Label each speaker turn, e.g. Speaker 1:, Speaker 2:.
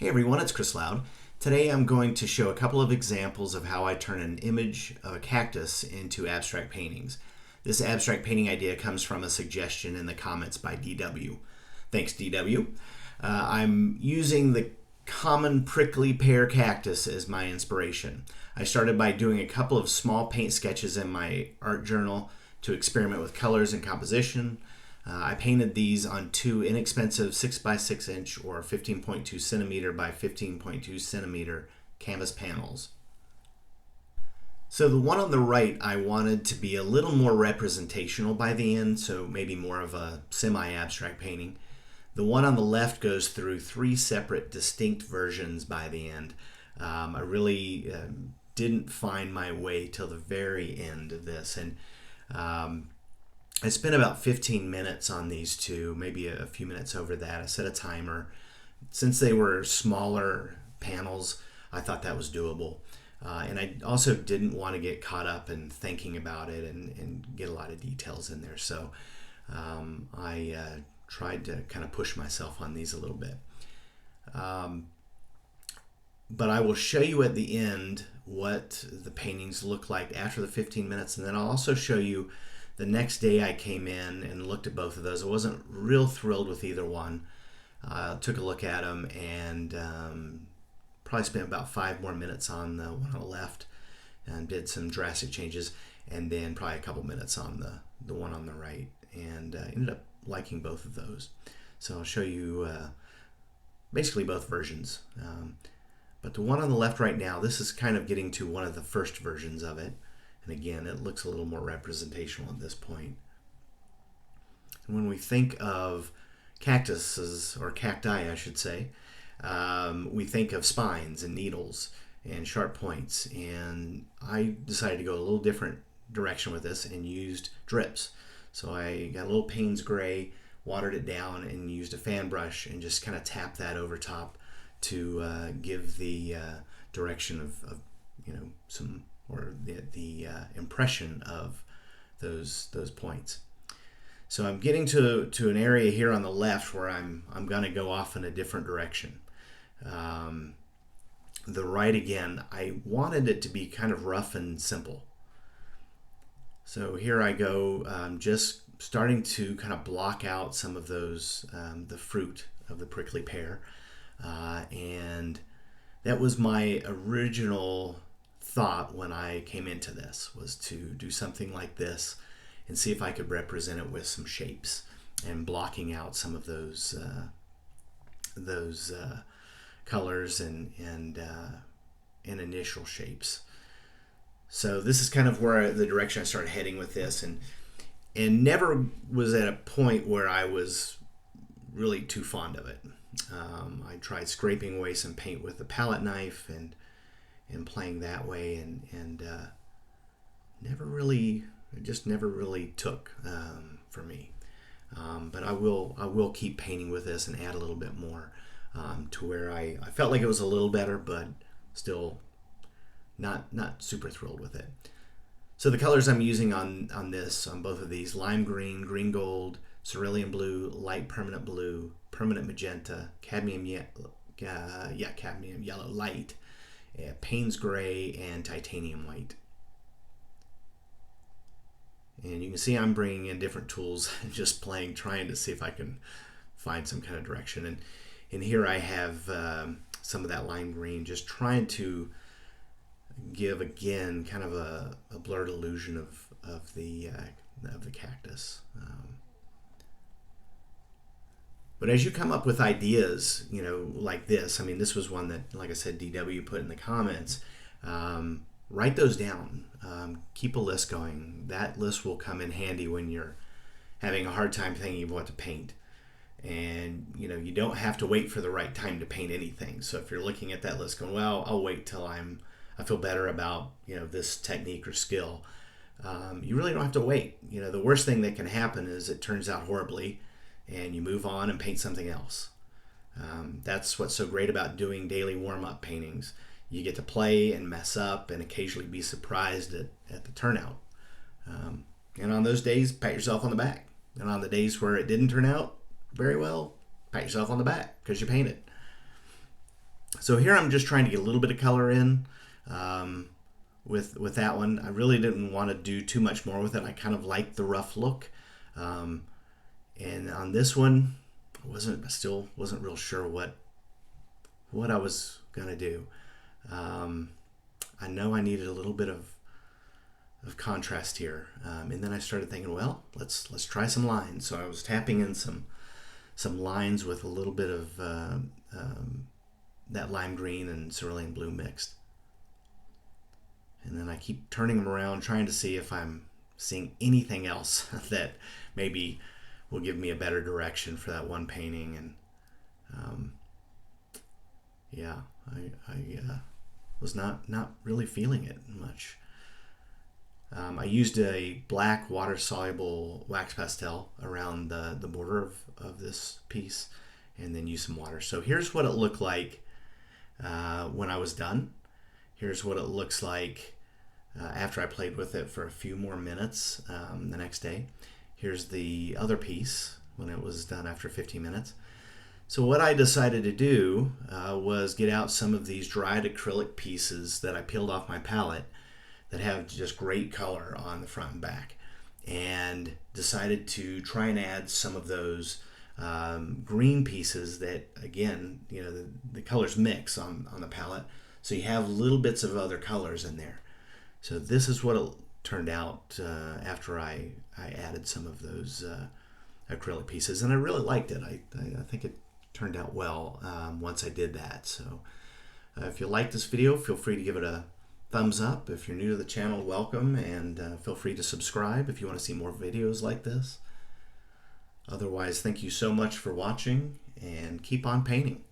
Speaker 1: Hey everyone, it's Chris Loud. Today I'm going to show a couple of examples of how I turn an image of a cactus into abstract paintings. This abstract painting idea comes from a suggestion in the comments by DW. Thanks, DW. I'm using the common prickly pear cactus as my inspiration. I started by doing a couple of small paint sketches in my art journal to experiment with colors and composition. I painted these on two inexpensive 6x6 inch or 15.2 centimeter by 15.2 centimeter canvas panels. So the one on the right I wanted to be a little more representational by the end, so maybe more of a semi-abstract painting. The one on the left goes through three separate distinct versions by the end. I really didn't find my way till the very end of this, and I spent about 15 minutes on these two, maybe a few minutes over that. I set a timer. Since they were smaller panels, I thought that was doable. And I also didn't want to get caught up in thinking about it and get a lot of details in there. So I tried to kind of push myself on these a little bit. But I will show you at the end what the paintings look like after the 15 minutes, and then I'll also show you the next day I came in and looked at both of those. I wasn't real thrilled with either one. Took a look at them and probably spent about 5 more minutes on the one on the left and did some drastic changes, and then probably a couple minutes on the one on the right, and ended up liking both of those. So I'll show you basically both versions. But the one on the left right now, this is kind of getting to one of the first versions of it. And again, it looks a little more representational at this point. And when we think of cactuses, or cacti I should say, we think of spines and needles and sharp points. And I decided to go a little different direction with this and used drips. So I got a little Payne's gray, watered it down, and used a fan brush and just kind of tapped that over top to give the direction of some, or the impression of those points. So I'm getting to an area here on the left where I'm going to go off in a different direction. The right, again, I wanted it to be kind of rough and simple. So here I go, just starting to kind of block out some of those, the fruit of the prickly pear. And that was my original thought when I came into this, was to do something like this and see if I could represent it with some shapes and blocking out some of those colors and initial shapes. So this is kind of where the direction I started heading with this, and never was at a point where I was really too fond of it. I tried scraping away some paint with a palette knife and playing that way, and it just never really took for me. But I will keep painting with this and add a little bit more to where I felt like it was a little better, but still not super thrilled with it. So the colors I'm using on both of these: lime green, green gold, cerulean blue, light permanent blue, permanent magenta, cadmium yellow light, Payne's gray, and titanium white. And you can see I'm bringing in different tools and just playing, trying to see if I can find some kind of direction. And here I have some of that lime green, just trying to give, again, kind of a blurred illusion of the cactus. But as you come up with ideas, like this, I mean, this was one that, like I said, DW put in the comments. Write those down. Keep a list going. That list will come in handy when you're having a hard time thinking of what to paint. And, you don't have to wait for the right time to paint anything. So if you're looking at that list going, well, I'll wait till I feel better about, this technique or skill. You really don't have to wait. The worst thing that can happen is it turns out horribly, and you move on and paint something else. That's what's so great about doing daily warm-up paintings. You get to play and mess up and occasionally be surprised at the turnout. And on those days, pat yourself on the back. And on the days where it didn't turn out very well, pat yourself on the back because you painted. So here I'm just trying to get a little bit of color in with that one. I really didn't want to do too much more with it. I kind of liked the rough look. And on this one, I still wasn't real sure what I was gonna do. I know I needed a little bit of contrast here, and then I started thinking, well, let's try some lines. So I was tapping in some lines with a little bit of that lime green and cerulean blue mixed, and then I keep turning them around, trying to see if I'm seeing anything else that maybe will give me a better direction for that one painting. And yeah, I was not really feeling it much. I used a black water-soluble wax pastel around the border of this piece, and then used some water. So here's what it looked like when I was done. Here's what it looks like after I played with it for a few more minutes the next day. Here's the other piece when it was done after 15 minutes. So what I decided to do was get out some of these dried acrylic pieces that I peeled off my palette that have just great color on the front and back, and decided to try and add some of those green pieces that, again, you know, the colors mix on the palette, so you have little bits of other colors in there. So this is what it turned out after I added some of those acrylic pieces, and I really liked it. I think it turned out well once I did that. So if you like this video, feel free to give it a thumbs up. If you're new to the channel, welcome, and feel free to subscribe if you want to see more videos like this. Otherwise, thank you so much for watching, and keep on painting.